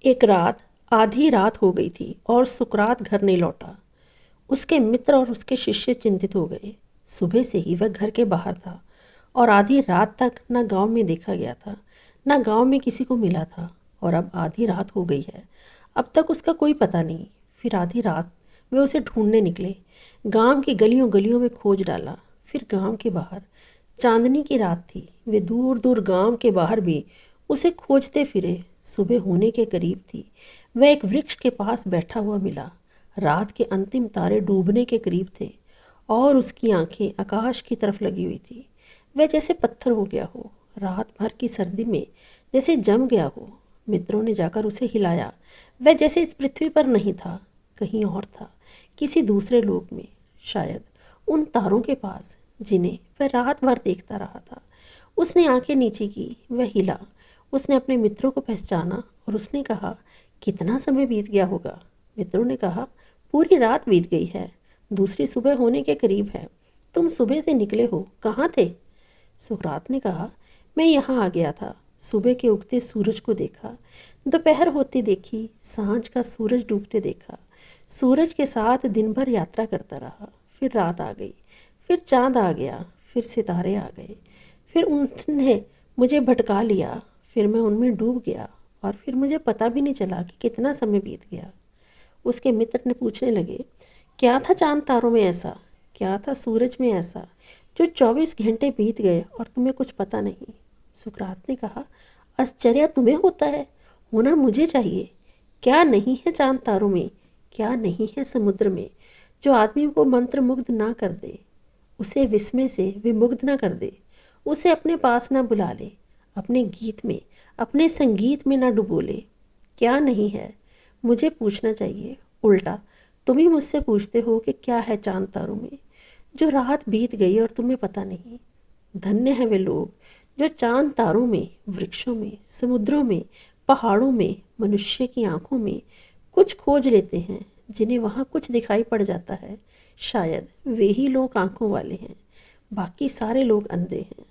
एक रात आधी रात हो गई थी और सुकरात घर नहीं लौटा। उसके मित्र और उसके शिष्य चिंतित हो गए। सुबह से ही वह घर के बाहर था और आधी रात तक न गांव में देखा गया था, न गांव में किसी को मिला था। और अब आधी रात हो गई है, अब तक उसका कोई पता नहीं। फिर आधी रात वे उसे ढूंढने निकले। गांव की गलियों गलियों में खोज डाला। फिर गांव के बाहर चांदनी की रात थी। वे दूर दूर गांव के बाहर भी उसे खोजते फिरे। सुबह होने के करीब थी। वह एक वृक्ष के पास बैठा हुआ मिला। रात के अंतिम तारे डूबने के करीब थे और उसकी आंखें आकाश की तरफ लगी हुई थी। वह जैसे पत्थर हो गया हो, रात भर की सर्दी में जैसे जम गया हो। मित्रों ने जाकर उसे हिलाया। वह जैसे इस पृथ्वी पर नहीं था, कहीं और था, किसी दूसरे लोक में, शायद उन तारों के पास जिन्हें वह रात भर देखता रहा था। उसने आंखें नीचे की, वह हिला। उसने अपने मित्रों को पहचाना और उसने कहा, कितना समय बीत गया होगा। मित्रों ने कहा, पूरी रात बीत गई है, दूसरी सुबह होने के करीब है। तुम सुबह से निकले हो, कहाँ थे? सुकरात ने कहा, मैं यहाँ आ गया था। सुबह के उगते सूरज को देखा, दोपहर होती देखी, सांझ का सूरज डूबते देखा। सूरज के साथ दिन भर यात्रा करता रहा। फिर रात आ गई, फिर चांद आ गया, फिर सितारे आ गए। फिर उन्हें मुझे भटका लिया। फिर मैं उनमें डूब गया और फिर मुझे पता भी नहीं चला कि कितना समय बीत गया। उसके मित्र ने पूछने लगे, क्या था चांद तारों में ऐसा, क्या था सूरज में ऐसा, जो 24 घंटे बीत गए और तुम्हें कुछ पता नहीं? सुकरात ने कहा, आश्चर्य तुम्हें होता है, होना मुझे चाहिए। क्या नहीं है चांद तारों में, क्या नहीं है समुद्र में, जो आदमी को मंत्रमुग्ध ना कर दे, उसे विस्मय से विमुग्ध ना कर दे, उसे अपने पास ना बुला ले, अपने गीत में, अपने संगीत में ना डुबो ले। क्या नहीं है? मुझे पूछना चाहिए। उल्टा तुम ही मुझसे पूछते हो कि क्या है चांद तारों में, जो रात बीत गई और तुम्हें पता नहीं। धन्य है वे लोग जो चांद तारों में, वृक्षों में, समुद्रों में, पहाड़ों में, मनुष्य की आंखों में कुछ खोज लेते हैं, जिन्हें वहाँ कुछ दिखाई पड़ जाता है। शायद वे ही लोग आंखों वाले हैं, बाकी सारे लोग अंधे हैं।